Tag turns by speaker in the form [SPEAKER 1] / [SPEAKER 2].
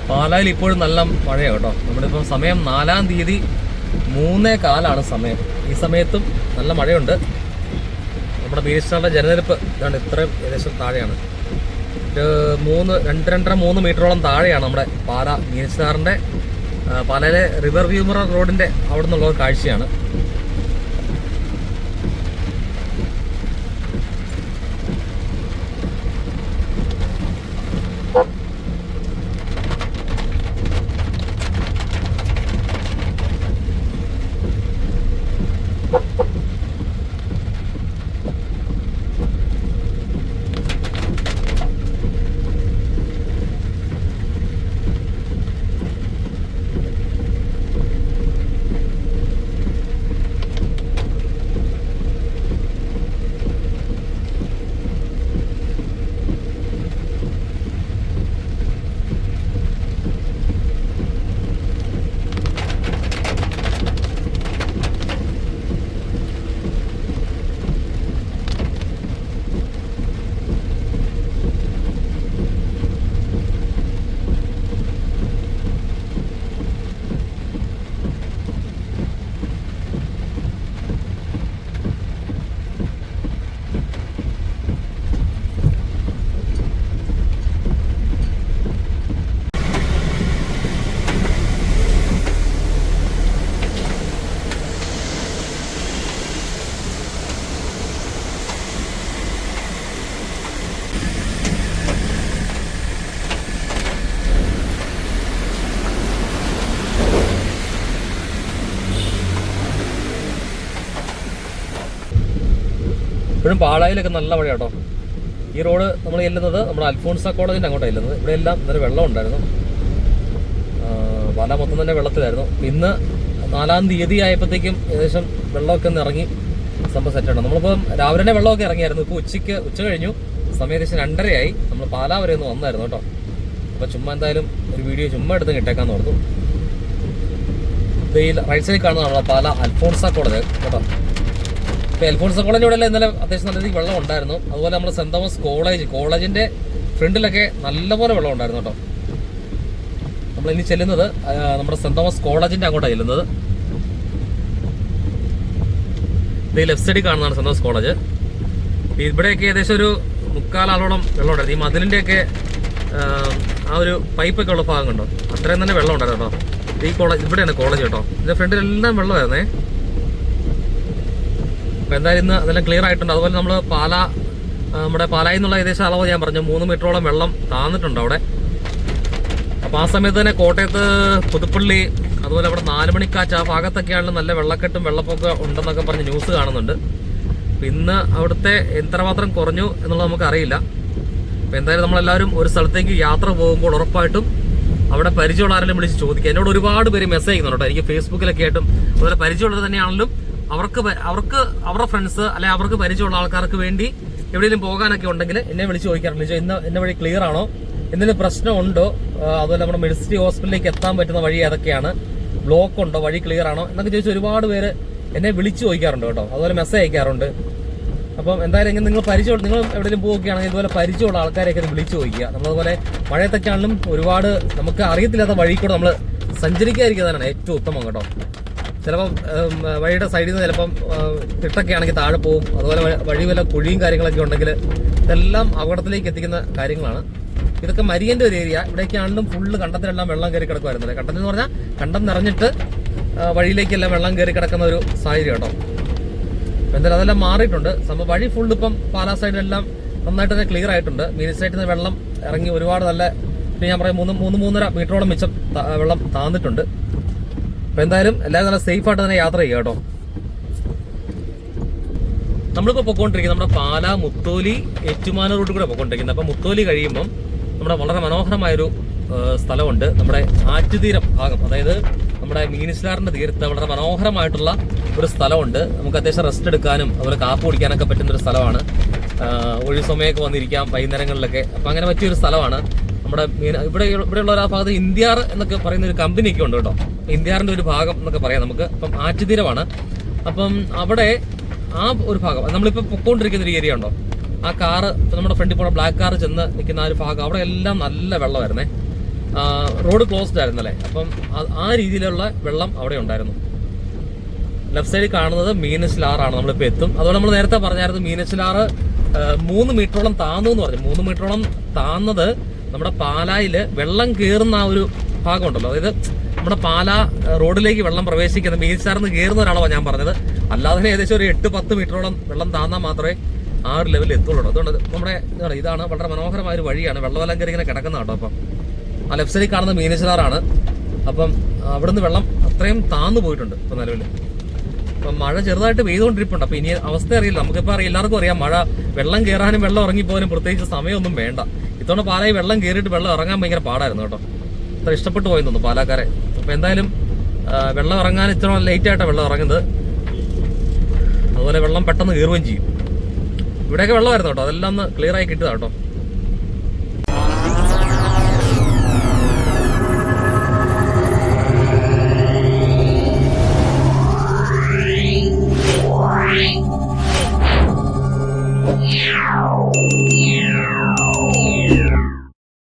[SPEAKER 1] പാലായിൽ ഇപ്പോഴും നല്ല മഴയാണ് കേട്ടോ. നമ്മളിപ്പം സമയം 4-ാം തീയതി 3:15 സമയം. ഈ സമയത്തും നല്ല മഴയുണ്ട്. നമ്മുടെ മീനച്ചിലാറിൻ്റെ ജലനിരപ്പ് ഇതാണ്, ഇത്രയും ഏകദേശം താഴെയാണ്. 2-2.5-3 മീറ്ററോളം താഴെയാണ് നമ്മുടെ പാല മീനച്ചിലാറിൻ്റെ പാലയിലെ റിവർ വ്യൂമർ റോഡിൻ്റെ അവിടെ നിന്നുള്ള ഒരു കാഴ്ചയാണ്. ഇപ്പോഴും പാലായിലൊക്കെ നല്ല മഴ കേട്ടോ. ഈ റോഡ് നമ്മൾ ചെല്ലുന്നത് നമ്മുടെ അൽഫോൺസ കോളേജിൻ്റെ അങ്ങോട്ടാണ് ചെല്ലുന്നത്. ഇവിടെ എല്ലാം ഇന്നലെ വെള്ളം ഉണ്ടായിരുന്നു. പാല മൊത്തം തന്നെ വെള്ളത്തിലായിരുന്നു. ഇന്ന് 4-ാം തീയതി ആയപ്പോഴത്തേക്കും ഏകദേശം വെള്ളമൊക്കെ ഒന്ന് ഇറങ്ങി സംഭവം സെറ്റാണ്. നമ്മളിപ്പം രാവിലെ തന്നെ വെള്ളമൊക്കെ ഇറങ്ങിയായിരുന്നു. ഇപ്പോൾ ഉച്ച കഴിഞ്ഞു, സമയം ഏകദേശം 2:30 നമ്മൾ പാലാ വരെ ഒന്ന് വന്നായിരുന്നു കേട്ടോ. അപ്പോൾ ചുമ്മാ എന്തായാലും ഒരു വീഡിയോ ചുമ്മാ എടുത്ത് കിട്ടേക്കാന്ന് ഓർത്തു. ഈ റൈറ്റ് സൈഡിൽ കാണുന്നതാണ് നമ്മളെ പാല അൽഫോൺസ കോളേജ് കേട്ടോ. ഇപ്പോൾ അൽഫോൺസ കോളേജിൻ്റെ ഇവിടെ ഇന്നലെ അത്യാവശ്യം നല്ല രീതിയിൽ വെള്ളം ഉണ്ടായിരുന്നു. അതുപോലെ നമ്മുടെ സെന്റ് തോമസ് കോളേജിൻ്റെ ഫ്രണ്ടിലൊക്കെ നല്ലപോലെ വെള്ളം ഉണ്ടായിരുന്നു കേട്ടോ. നമ്മളിനി ചെല്ലുന്നത് നമ്മുടെ സെന്റ് തോമസ് കോളേജിൻ്റെ അങ്ങോട്ടാണ് ചെല്ലുന്നത്. ഇത് ലെഫ്റ്റ് സൈഡിൽ കാണുന്നതാണ് സെന്റ് തോമസ് കോളേജ്. ഇവിടെയൊക്കെ ഏകദേശം ഒരു 3/4 ആളോളം വെള്ളം ഉണ്ടായിരുന്നു. ഈ മതിലിൻ്റെയൊക്കെ ആ ഒരു പൈപ്പൊക്കെ ഉള്ള ഭാഗം കണ്ടോ, അത്രയും തന്നെ വെള്ളം ഉണ്ടായിരുന്നു കേട്ടോ. ഈ കോളേജ് ഇവിടെയാണ് കോളേജ് കേട്ടോ. ഇതിൻ്റെ ഫ്രണ്ടിലെല്ലാം വെള്ളമായിരുന്നേ. അപ്പോൾ എന്തായാലും ഇന്ന് അതെല്ലാം ക്ലിയർ ആയിട്ടുണ്ട്. അതുപോലെ നമ്മൾ നമ്മുടെ പാലായിൽ നിന്നുള്ള ഏകദേശം അളവ് ഞാൻ പറഞ്ഞു 3 മീറ്ററോളം വെള്ളം താന്നിട്ടുണ്ട് അവിടെ. അപ്പോൾ ആ സമയത്ത് തന്നെ കോട്ടയത്ത് പുതുപ്പള്ളി അതുപോലെ അവിടെ 4 മണിക്കാറ്റ് ആ ഭാഗത്തൊക്കെയാണെങ്കിലും നല്ല വെള്ളക്കെട്ടും വെള്ളപ്പൊക്കെ ഉണ്ടെന്നൊക്കെ പറഞ്ഞ് ന്യൂസ് കാണുന്നുണ്ട്. അപ്പോൾ ഇന്ന് അവിടുത്തെ എത്രമാത്രം കുറഞ്ഞു എന്നുള്ളത് നമുക്കറിയില്ല. അപ്പോൾ എന്തായാലും നമ്മളെല്ലാവരും ഒരു സ്ഥലത്തേക്ക് യാത്ര പോകുമ്പോൾ ഉറപ്പായിട്ടും അവിടെ പരിചയമുള്ള ആരെങ്കിലും വിളിച്ച് ചോദിക്കുക. എന്നോട് ഒരുപാട് പേര് മെസ്സേജ് ചെയ്യുന്നുണ്ട് കേട്ടോ. എനിക്ക് ഫേസ്ബുക്കിലൊക്കെ ആയിട്ടും അതുപോലെ പരിചയമുള്ളത് തന്നെയാണെങ്കിലും അവർക്ക് അവരുടെ ഫ്രണ്ട്സ് അല്ലെ അവർക്ക് പരിചയമുള്ള ആൾക്കാർക്ക് വേണ്ടി എവിടെയെങ്കിലും പോകാനൊക്കെ ഉണ്ടെങ്കിൽ എന്നെ വിളിച്ച് ചോദിക്കാറുണ്ട്. എന്നെ വഴി ക്ലിയർ ആണോ, എന്തെങ്കിലും പ്രശ്നമുണ്ടോ, അതുപോലെ നമ്മുടെ മെഡിസിറ്റി ഹോസ്പിറ്റലിലേക്ക് എത്താൻ പറ്റുന്ന വഴി ഏതൊക്കെയാണ്, ബ്ലോക്ക് ഉണ്ടോ, വഴി ക്ലിയർ ആണോ എന്നൊക്കെ ചോദിച്ച് ഒരുപാട് പേര് എന്നെ വിളിച്ച് ചോദിക്കാറുണ്ട് കേട്ടോ. അതുപോലെ മെസ്സേജ് അയക്കാറുണ്ട്. അപ്പം എന്തായാലും ഇങ്ങനെ നിങ്ങൾ എവിടെയെങ്കിലും പോവുകയാണെങ്കിൽ ഇതുപോലെ പരിചയമുള്ള ആൾക്കാരെയൊക്കെ വിളിച്ച് ചോദിക്കുക. നമ്മളതുപോലെ മഴയത്തൊക്കെ ആണെങ്കിലും ഒരുപാട് നമുക്ക് അറിയത്തില്ലാത്ത വഴി കൂടെ നമ്മൾ സഞ്ചരിക്കാതിരിക്കുന്നതാണ് ഏറ്റവും ഉത്തമം കേട്ടോ. ചിലപ്പം വഴിയുടെ സൈഡിൽ നിന്ന് ചിലപ്പം തിട്ടൊക്കെ ആണെങ്കിൽ താഴെ പോകും. അതുപോലെ വഴി വല്ല കുഴിയും കാര്യങ്ങളൊക്കെ ഉണ്ടെങ്കിൽ ഇതെല്ലാം അപകടത്തിലേക്ക് എത്തിക്കുന്ന കാര്യങ്ങളാണ്. ഇതൊക്കെ മരിയൻ്റെ ഒരു ഏരിയ. ഇവിടേക്ക് ആണെങ്കിലും ഫുള്ള് കണ്ടത്തിലെല്ലാം വെള്ളം കയറി കിടക്കുമായിരുന്നില്ല. കണ്ടത്തിൽ എന്ന് പറഞ്ഞാൽ കണ്ടം നിറഞ്ഞിട്ട് വഴിയിലേക്കെല്ലാം വെള്ളം കയറി കിടക്കുന്ന ഒരു സാഹചര്യം കേട്ടോ. എന്തായാലും അതെല്ലാം മാറിയിട്ടുണ്ട്. വഴി ഫുള്ള് ഇപ്പം പാലാ സൈഡിലെല്ലാം നന്നായിട്ട് തന്നെ ക്ലിയർ ആയിട്ടുണ്ട്. മീനച്ചിൽ സൈഡിൽ നിന്ന് വെള്ളം ഇറങ്ങി ഒരുപാട് നല്ല, ഞാൻ പറയാം 3-3.5 മീറ്ററോളം മിച്ചം വെള്ളം താന്നിട്ടുണ്ട്. അപ്പം എന്തായാലും എല്ലാവരും നല്ല സേഫായിട്ട് തന്നെ യാത്ര ചെയ്യുക കേട്ടോ. നമ്മളിപ്പോൾ പൊയ്ക്കൊണ്ടിരിക്കുന്നത് നമ്മുടെ പാലാ മുത്തോലി ഏറ്റുമാനൂർ റൂട്ടിൽ കൂടെ പൊയ്ക്കൊണ്ടിരിക്കുന്നത്. അപ്പം മുത്തോലി കഴിയുമ്പം നമ്മുടെ വളരെ മനോഹരമായൊരു സ്ഥലമുണ്ട്. നമ്മുടെ ആറ്റുതീരം ഭാഗം, അതായത് നമ്മുടെ മീനച്ചിലാറിന്റെ തീരത്ത് വളരെ മനോഹരമായിട്ടുള്ള ഒരു സ്ഥലമുണ്ട്. നമുക്ക് അത്യാവശ്യം റെസ്റ്റ് എടുക്കാനും അതുപോലെ കാപ്പ് കുടിക്കാനൊക്കെ പറ്റുന്നൊരു സ്ഥലമാണ്. ഒഴിവ് സമയമൊക്കെ വന്നിരിക്കാം വൈകുന്നേരങ്ങളിലൊക്കെ. അപ്പം അങ്ങനെ പറ്റിയൊരു സ്ഥലമാണ്. നമ്മുടെ ഇവിടെയുള്ള ആ ഭാഗത്ത് ഇന്ത്യാർ എന്നൊക്കെ പറയുന്ന ഒരു കമ്പനിയൊക്കെ ഉണ്ട് കേട്ടോ. ഇന്ത്യാറിന്റെ ഒരു ഭാഗം എന്നൊക്കെ പറയാം നമുക്ക്. അപ്പം ആറ്റുതീരമാണ്. അപ്പം അവിടെ ആ ഒരു ഭാഗം നമ്മളിപ്പോൾ പൊക്കോണ്ടിരിക്കുന്ന ഒരു ഏരിയ ഉണ്ടോ, ആ കാറ് നമ്മുടെ ഫ്രണ്ടിൽ പോണ ബ്ലാക്ക് കാറ് ചെന്ന് നിൽക്കുന്ന ആ ഒരു ഭാഗം അവിടെ എല്ലാം നല്ല വെള്ളമായിരുന്നേ. Road closed ആയിരുന്നല്ലേ. അപ്പം ആ രീതിയിലുള്ള വെള്ളം അവിടെ ഉണ്ടായിരുന്നു. ലെഫ്റ്റ് സൈഡിൽ കാണുന്നത് മീനച്ചിലാറാണ്. നമ്മളിപ്പോൾ എത്തും. അതുപോലെ നമ്മൾ നേരത്തെ പറഞ്ഞായിരുന്നു മീനച്ചിലാറ് 3 മീറ്ററോളം താന്നു എന്ന് പറഞ്ഞു. 3 മീറ്ററോളം താന്നത് നമ്മുടെ പാലായില് വെള്ളം കയറുന്ന ആ ഒരു ഭാഗം ഉണ്ടല്ലോ, അതായത് നമ്മുടെ പാലാ റോഡിലേക്ക് വെള്ളം പ്രവേശിക്കുന്ന മീനച്ചിലാറിന്ന് കയറുന്ന ഒരാളാണ് ഞാൻ പറഞ്ഞത്. അല്ലാതെ ഏകദേശം ഒരു 8-10 മീറ്ററോളം വെള്ളം താന്നാൽ മാത്രമേ ആ ഒരു ലെവലിൽ എത്തുള്ളൂ. അതുകൊണ്ട് നമ്മുടെ ഇതാണ് വളരെ മനോഹരമായ ഒരു വഴിയാണ്. വെള്ളമെല്ലാം കയറി ഇങ്ങനെ കിടക്കുന്ന കേട്ടോ. അപ്പം ആ ലെഫ്റ്റ് സൈഡിൽ കാണുന്ന മീനച്ചിലാറാണ്. അപ്പം അവിടുന്ന് വെള്ളം അത്രയും താന്നു പോയിട്ടുണ്ട് ഇപ്പം നിലവിൽ. അപ്പം മഴ ചെറുതായിട്ട് പെയ്തുകൊണ്ടിരിപ്പുണ്ട്. അപ്പം ഇനി അവസ്ഥ അറിയില്ല, നമുക്കിപ്പോൾ അറിയാം, എല്ലാവർക്കും അറിയാം മഴ വെള്ളം കയറാനും വെള്ളം ഇറങ്ങിപ്പോകാനും പ്രത്യേകിച്ച് സമയമൊന്നും വേണ്ട. ഇത്തവണ പാലായി വെള്ളം കയറിയിട്ട് വെള്ളം ഇറങ്ങാൻ ഭയങ്കര പാടായിരുന്നു കേട്ടോ. അത്ര ഇഷ്ടപ്പെട്ടു പോയി തോന്നുന്നു പാലാക്കാരെ. അപ്പം എന്തായാലും വെള്ളം ഇറങ്ങാൻ ഇത്ര ലേറ്റായിട്ടാണ് വെള്ളം ഇറങ്ങുന്നത്. അതുപോലെ വെള്ളം പെട്ടെന്ന് കയറുകയും ചെയ്യും. ഇവിടെയൊക്കെ വെള്ളമായിരുന്നു കേട്ടോ, അതെല്ലാം ഒന്ന് ക്ലിയർ ആയി കിട്ടുക കേട്ടോ.
[SPEAKER 2] Yeah.